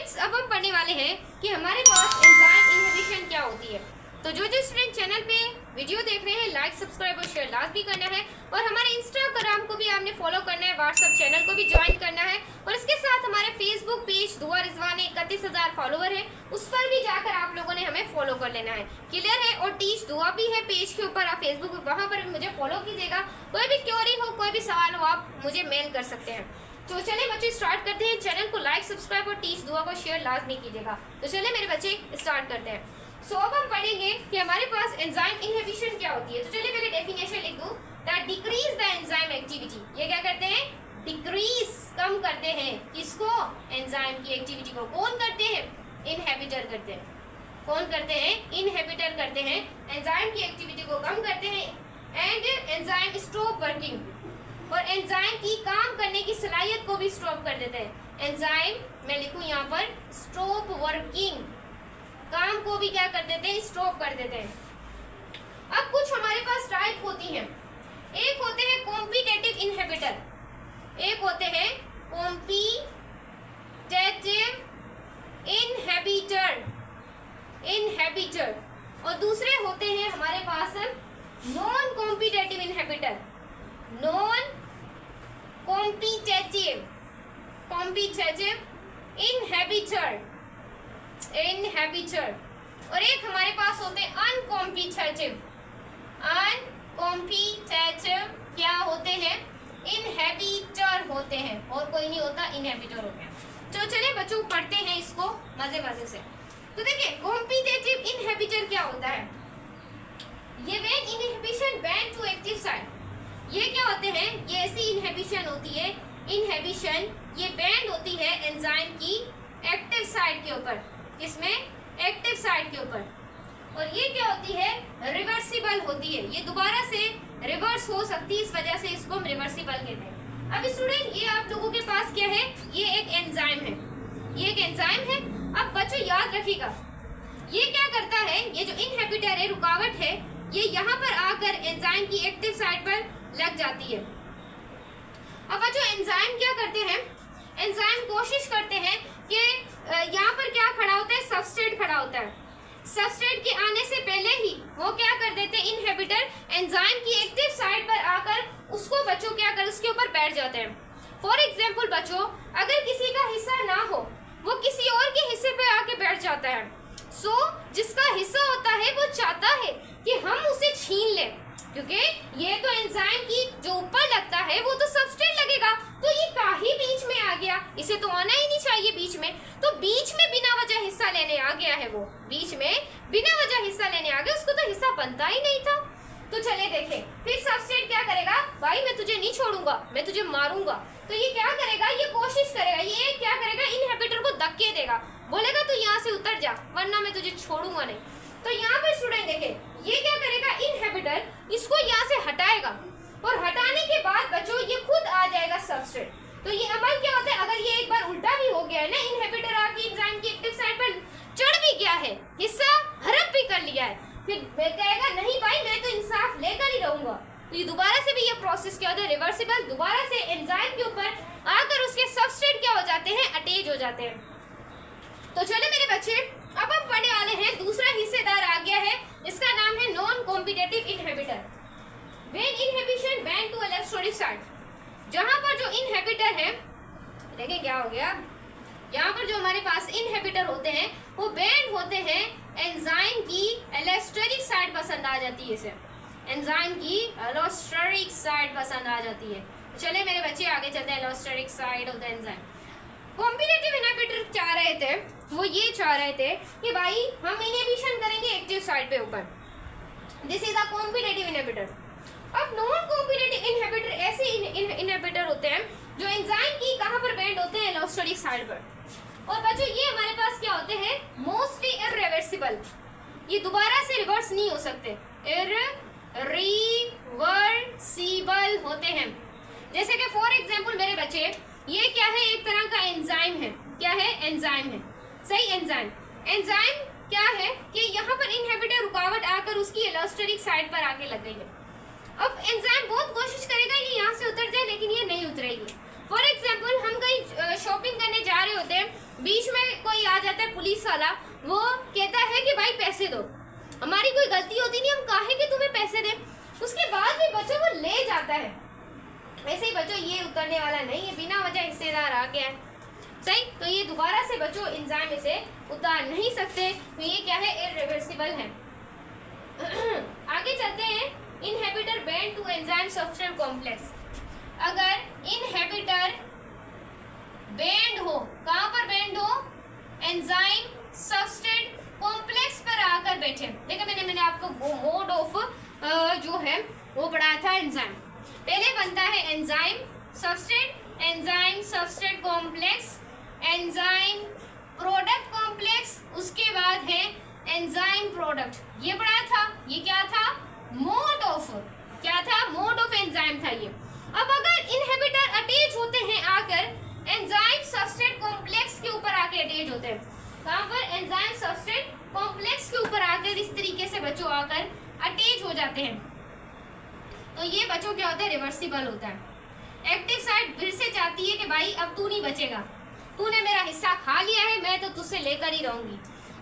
Students, अब हम पढ़ने वाले हैं कि हमारे पास एंजाइम इनहिबिशन क्या होती है। तो जो स्टूडेंट चैनल पे वीडियो देख रहे हैं, लाइक सब्सक्राइब और शेयर लाजमी करना है, और हमारे इंस्टाग्राम को भी आपने फॉलो करना है, व्हाट्सएप चैनल को भी ज्वाइन करना है, और इसके साथ हमारे फेसबुक पेज दुआ रिजवान 31,000 फॉलोवर है, उस पर भी जाकर आप लोगों ने हमें फॉलो कर लेना है। क्लियर है? और टीच दुआ भी है पेज के ऊपर, आप फेसबुक वहाँ पर मुझे फॉलो कीजिएगा। कोई भी क्वेरी हो, कोई भी सवाल हो, आप मुझे मेल कर सकते हैं। तो चलिए बच्चे स्टार्ट करते हैं। चैनल को लाइक सब्सक्राइब और टीच दुआ को शेयर लाजमी कीजिएगा। तो चलिए मेरे बच्चे स्टार्ट करते हैं। सो अब हम पढ़ेंगे कि हमारे पास एंजाइम इनहिबिशन क्या होती है। तो चलिए पहले डेफिनेशन लिख दूं, that decrease the enzyme activity. ये क्या करते हैं? डिक्रीज, कम करते हैं। किसको? एंजाइम की एक्टिविटी को। कौन करते हैं? इनहिबिटर करते हैं। कौन करते हैं? इनहिबिटर करते हैं। एंजाइम की एक्टिविटी को कम करते हैं एंड एंजाइम स्टॉप वर्किंग, और एंजाइम की काम करने की सलाहियत को भी स्टॉप कर देते हैं। एंजाइम मैं लिखूं यहाँ पर स्टॉप वर्किंग, काम को भी क्या कर देते हैं? स्टॉप कर देते हैं। अब कुछ हमारे पास टाइप होती हैं। एक होते हैं कॉम्पिटेटिव इनहिबिटर, एक होते हैं कॉम्पिटेटिव इनहिबिटर, और दूसरे होते हैं हमारे पास non competitive inhibitor. Non competitive inhibitor, और एक हमारे पास होते हैं अनकॉम्पिटेटिव क्या होते हैं? इनहिबिटर होते हैं, और कोई नहीं होता, इनहिबिटर होते हैं। तो चलिए बच्चों पढ़ते हैं इसको मजे से। तो देखिए कॉम्पिटेटिव इनहिबिटर क्या होता है? ये when inhibition bind to active site. ये क्या होते हैं? ये ऐसी इनहिबिशन होती है, इनहिबिशन ये बैंड होती है एंजाइम की एक्टिव साइट के ऊपर। किसमें? एक्टिव साइट के ऊपर। और ये क्या होती है? रिवर्सिबल होती है, ये दोबारा से रिवर्स हो सकती है, इस वजह से इसको हम रिवर्सिबल कहते हैं। अब स्टूडेंट ये आप लोगों के पास क्या है? ये एक एंजाइम है, ये एक एंजाइम है। अब बच्चों याद रखिएगा, ये क्या करता है? ये जो इनहिबिटर है, रुकावट है, ये यहाँ पर आकर एंजाइम की एक्टिव साइट पर लग जाती है। अब बच्चों एंजाइम क्या करते हैं? एंजाइम कोशिश करते हैं कि यहाँ पर क्या खड़ा होता है? सबस्ट्रेट खड़ा होता है। सबस्ट्रेट के आने से पहले ही वो क्या कर देते हैं? इनहिबिटर एंजाइम की एक्टिव साइट पर आकर उसको बच्चों क्या कर उसके ऊपर बैठ जाते हैं। फॉर एग्जाम्पल बच्चों, अगर किसी का हिस्सा ना हो, वो किसी और के हिस्से पे आके बैठ जाता है। सो जिसका हिस्सा होता है वो चाहता है कि हम उसे छीन लें, क्योंकि ये तो एंजाइम की जो ऊपर लगता है वो तो सबस्ट्रेट लगेगा, तो ये काहे बीच में आ गया? इसे तो आना ही नहीं चाहिए बीच में। तो बीच में बिना वजह हिस्सा लेने आ गया है, वो बीच में बिना वजह हिस्सा लेने आ गया, उसको तो हिस्सा बनता ही नहीं था। तो चले देखें, फिर सबस्ट्रेट क्या करेगा? भाई मैं तुझे नहीं छोड़ूंगा, मैं तुझे मारूंगा। तो ये क्या करेगा? ये कोशिश करेगा, ये क्या करेगा? इनहिबिटर को धक्के देगा, बोलेगा तू यहाँ से उतर जा, वरना मैं तुझे छोड़ूंगा नहीं। तो यहाँ पर स्टूडेंट देखे, ये क्या करेगा? इनहिबिटर इसको यहाँ से हटाएगा, और हटाने के बाद बच्चों ये खुद आ जाएगा सबस्ट्रेट। तो ये अमल क्या होता है? अगर ये एक बार उल्टा भी हो गया है ना, इनहिबिटर आके एंजाइम की एक्टिव साइट पर चढ़ भी गया है, हिस्सा हड़प भी कर लिया है, फिर कहेगा नहीं भाई मैं तो इंसाफ लेकर ही रहूंगा। तो ये दोबारा से भी ये प्रोसेस क्या होता है? रिवर्सिबल। दोबारा से एंजाइम के ऊपर आकर उसके सबस्ट्रेट क्या हो जाते हैं? अटैच हो जाते हैं। तो चले मेरे बच्चे, अब हम पढ़ने वाले हैं दूसरा हिस्सेदार आ गया है, इसका नाम है non competitive inhibitor. When inhibition bind to electrolytic site, जहां पर जो इनहिबिटर है, देखिए क्या हो गया, यहाँ पर जो हमारे पास इनहिबिटर होते हैं वो बैंड होते हैं एंजाइम की एलोस्टेरिक साइट पसंद आ जाती है, इसे एंजाइम की एलोस्टेरिक साइट पसंद आ जाती है। चले मेरे बच्चे आगे चलते हैं। Allosteric site of the enzyme. Competitive inhibitor चाह रहे थे, वो ये चाह रहे थे कि भाई हम इनहिबिशन करेंगे एक्टिव साइट पे ऊपर, this is a competitive inhibitor. अब नॉन कॉम्पिटेटिव इनहिबिटर ऐसे इनहिबिटर होते हैं जो एंजाइम की कहां पर बैंड होते हैं? एलोस्टेरिक साइट पर। और बच्चों ये हमारे पास क्या होते हैं? मोस्टली इररिवर्सिबल, ये दोबारा से रिवर्स नहीं हो सकते, इररिवर्सिबल होते हैं। जैसे कि फॉर एग्जांपल मेरे बच्चे, ये क्या है? एक तरह का एंजाइम है। क्या है? एंजाइम है, सही। एंजाइम क्या है कि यहाँ पर इनहिबिटर रुकावट आकर उसकी एलोस्टेरिक साइट पर आके लग गई है। अब एंजाइम बहुत कोशिश करेगा ये यहाँ से उतर जाए, लेकिन ये नहीं उतरेगी। फॉर एग्जाम्पल हम कहीं शॉपिंग करने जा रहे होते हैं, बीच में कोई आ जाता है पुलिस वाला, वो कहता है कि भाई पैसे दो, हमारी कोई गलती होती नहीं, हम काहे कि तुम्हें पैसे दें, उसके बाद भी बच्चों को ले जाता है। वैसे ही बच्चों ये उतरने वाला नहीं है, बिना वजह हिस्सेदार आ गया है, सही, तो ये दोबारा से बच्चों एंजाइम इसे उतार नहीं सकते, तो ये क्या है, इरिवर्सिबल है। आगे चलते हैं, inhibitor bind to enzyme substrate complex. अगर इनहिबिटर बाइंड हो, कहाँ पर बाइंड हो, एंजाइम सब्सट्रेट कॉम्प्लेक्स पर आकर बैठे। देखो मैंने आपको मोड ऑफ जो है वो पढ़ाया था एंजाइम। पहले बनता है enzyme substrate complex, enzyme product complex, उसके बाद है एंजाइम प्रोडक्ट। ये पढ़ा था, ये क्या था, मोड ऑफ, क्या था, मोड ऑफ एंजाइम था ये। अब अगर इनहिबिटर अटैच होते हैं आकर एंजाइम सब्सट्रेट कॉम्प्लेक्स के ऊपर आके अटैच होते हैं, कहाँ पर, एंजाइम सब्सट्रेट कॉम्प्लेक्स के ऊपर आकर इस तरीके से बच्चों आकर अटैच हो जाते हैं, तो ये बच्चों क्या होता है, रिवर्सिबल होता है। एक्टिव साइट फिर से चाहती है कि भाई अब तू नहीं बचेगा, तूने मेरा हिस्सा खा लिया है, मैं तो तुझसे लेकर ही रहूंगी,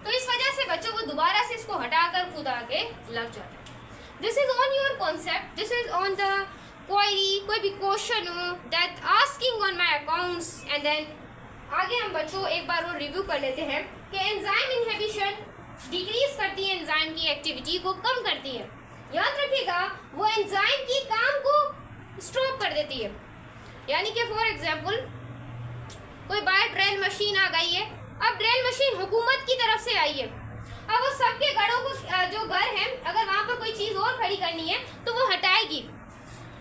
तो इस वजह से बच्चों को दोबारा से इसको हटाकर खुद आके लग जाता है। This is on your concept, this is on the query, कोई भी क्वेश्चन हो that asking on my accounts, and then आगे हम बच्चों एक बार वो रिव्यू कर लेते हैं कि एंजाइम इनहिबिशन डिक्रीज करती है, एंजाइम की एक्टिविटी को कम करती है। याद रखिएगा वो एंजाइम की काम को स्टॉप कर देती है, यानी कि फॉर एग्जांपल कोई बाहर ड्रिल मशीन आ गई है, अब ड्रिल मशीन हुकूमत की तरफ से आई है, अब वो सबके घरों को जो घर है अगर वहां पर कोई चीज और खड़ी करनी है तो वो हटाएगी,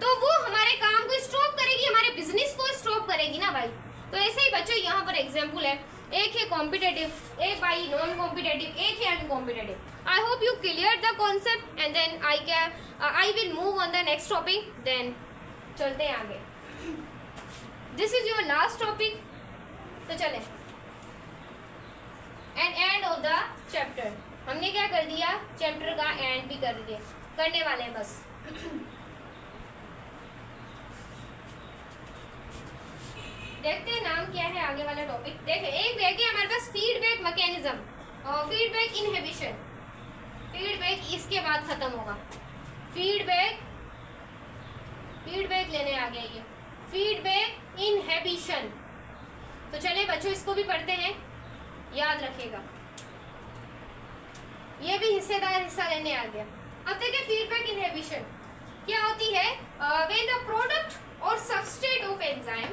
तो वो हमारे काम को स्टॉप करेगी, हमारे बिजनेस को स्टॉप करेगी ना भाई। तो ऐसे ही बच्चों यहाँ पर एग्जाम्पल है, एक है कॉम्पिटेटिव, एक भाई नॉन कॉम्पिटेटिव, एक है uncompetitive. I hope you clear the concept and then I will move on the next topic, then चलते हैं आगे। This is your last topic, तो चले एंड ऑफ द चैप्टर। हमने क्या कर दिया, चैप्टर का एंड भी कर दिया, करने वाले हैं बस। देखते हैं नाम क्या है आगे वाला टॉपिक। देखें, एक देखिए हमारे पास फीडबैक मैकेनिज्म और फीडबैक इनहिबिशन। फीडबैक इसके बाद खत्म होगा, फीडबैक लेने आ गया ये फीडबैक इनहिबिशन। तो चले बच्चों इसको भी पढ़ते हैं, याद रखिएगा, ये भी हिस्सेदार हिस्सा लेने आ गया। अब देखिए फीडबैक इनहिबिशन क्या होती है, व्हेन द प्रोडक्ट और substrate of enzyme,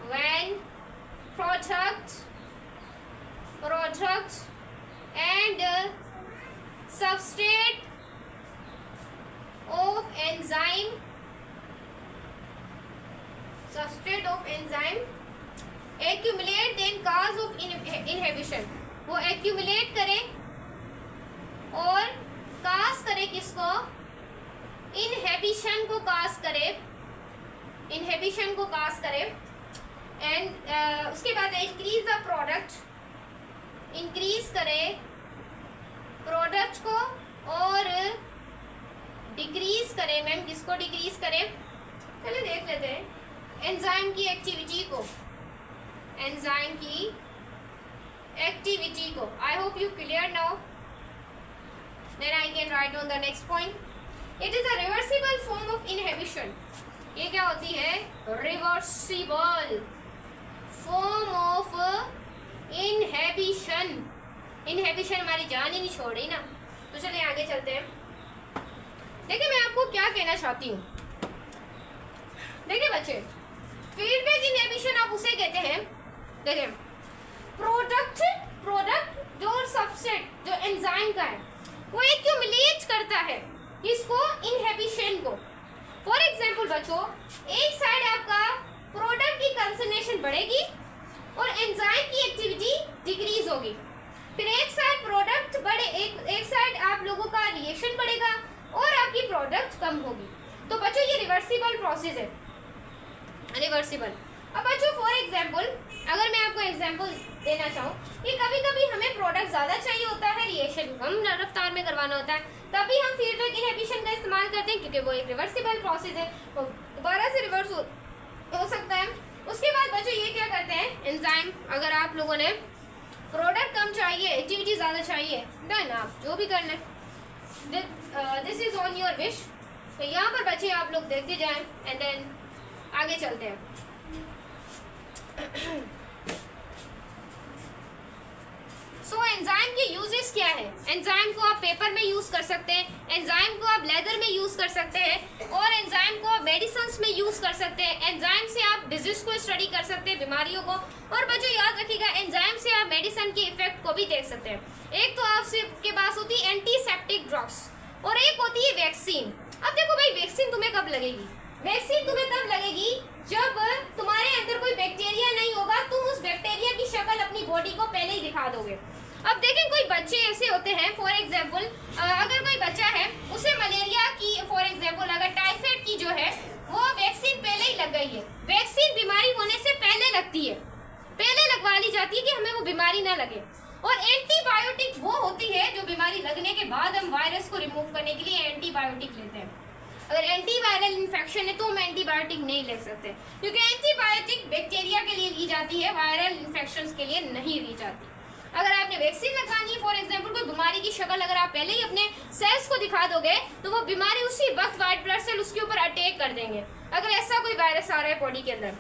when product and substrate of enzyme accumulate then cause of inhibition, वो accumulate करे और cause करे किसको, inhibition को cause करे एंड उसके बाद इंक्रीज द प्रोडक्ट, इंक्रीज करे प्रोडक्ट को और डिक्रीज करे, मैम किसको डिक्रीज करे, चलिए देख लेते हैं एंजाइम की एक्टिविटी को, एंजाइम की एक्टिविटी को। I hope you clear now, then I can write on the next point. It is a reversible form of inhibition. ये क्या होती है, reversible form of inhibition. Inhibition हमारी जान ही नहीं छोड़ रही ना। तो चलिए आगे चलते हैं। देखिए मैं आपको क्या कहना चाहती हूँ, देखिए बच्चे, फीडबैक इनहिबिशन आप उसे कहते हैं, देखिए प्रोडक्ट जो सबसेट जो एंजाइम का है वो एक्यूमुलेट करता है इसको, इनहिबिशन को। फॉर एग्जाम्पल बच्चों, एक साइड आपका प्रोडक्ट की कंसंट्रेशन बढ़ेगी और एंजाइम की एक्टिविटी डिक्रीज होगी, फिर एक साइड प्रोडक्ट बढ़े, एक साइड आप लोगों का रिएक्शन बढ़ेगा और आपकी प्रोडक्ट कम होगी। तो बच्चों ये रिवर्सिबल प्रोसेस है, रिवर्सिबल। अब बच्चों फॉर एग्जाम्पल अगर मैं आपको एग्जाम्पल देना चाहूँ कि कभी कभी हमें प्रोडक्ट ज़्यादा चाहिए होता है, रिएक्शन कम रफ्तार में करवाना होता है, तभी हम फीडबैक इनहिबिशन का इस्तेमाल करते हैं, क्योंकि वो एक रिवर्सिबल प्रोसेस है, तो दोबारा से रिवर्स हो सकता है। उसके बाद बच्चों ये क्या करते हैं, एंजाइम अगर आप लोगों ने प्रोडक्ट कम चाहिए, एक्टिविटी ज़्यादा चाहिए, डन, आप जो भी करना है, this is on your wish. तो यहाँ पर बच्चे आप लोग देखते जाएं एंड देन आगे चलते हैं। सो एंजाइम के यूजेस क्या है? एंजाइम को आप पेपर में यूज कर सकते हैं, एंजाइम को आप लेदर में यूज कर सकते हैं, और एंजाइम को आप मेडिसिन में यूज कर सकते हैं। एंजाइम से आप डिजीज को स्टडी कर सकते हैं, बीमारियों को। और बच्चों याद रखिएगा, एंजाइम से आप मेडिसिन के इफेक्ट को भी देख सकते हैं। एक तो आपके पास होती है एंटीसेप्टिक ड्रग्स और एक होती है वैक्सीन। अब देखो भाई, वैक्सीन तुम्हें कब लगेगी? वैक्सीन तुम्हें तब लगेगी जब तुम्हारे अंदर कोई बैक्टीरिया नहीं होगा, तुम उस बैक्टीरिया की शक्ल अपनी बॉडी को पहले ही दिखा दोगे। अब देखें, कोई बच्चे ऐसे होते हैं, फॉर एग्जाम्पल अगर कोई बच्चा है उसे मलेरिया की, फॉर एग्जाम्पल अगर टाइफाइड की जो है वो वैक्सीन पहले ही लग गई है। वैक्सीन बीमारी होने से पहले लगती है, पहले लगवा ली जाती है कि हमें वो बीमारी ना लगे। और एंटीबायोटिक वो होती है जो बीमारी लगने के बाद हम वायरस को रिमूव करने के लिए एंटीबायोटिक लेते हैं। अगर एंटीवायरल इन्फेक्शन है तो हम एंटीबायोटिक नहीं ले सकते, क्योंकि एंटीबायोटिक बैक्टीरिया के लिए ली जाती है, वायरल इन्फेक्शंस के लिए नहीं ली जाती। अगर आपने वैक्सीन लगानी है, फॉर एग्जांपल कोई बीमारी की शक्ल अगर आप पहले ही अपने सेल्स को दिखा दोगे तो वो बीमारी उसी वक्त व्हाइट ब्लड सेल उसके ऊपर अटैक कर देंगे, अगर ऐसा कोई वायरस आ रहा है बॉडी के अंदर।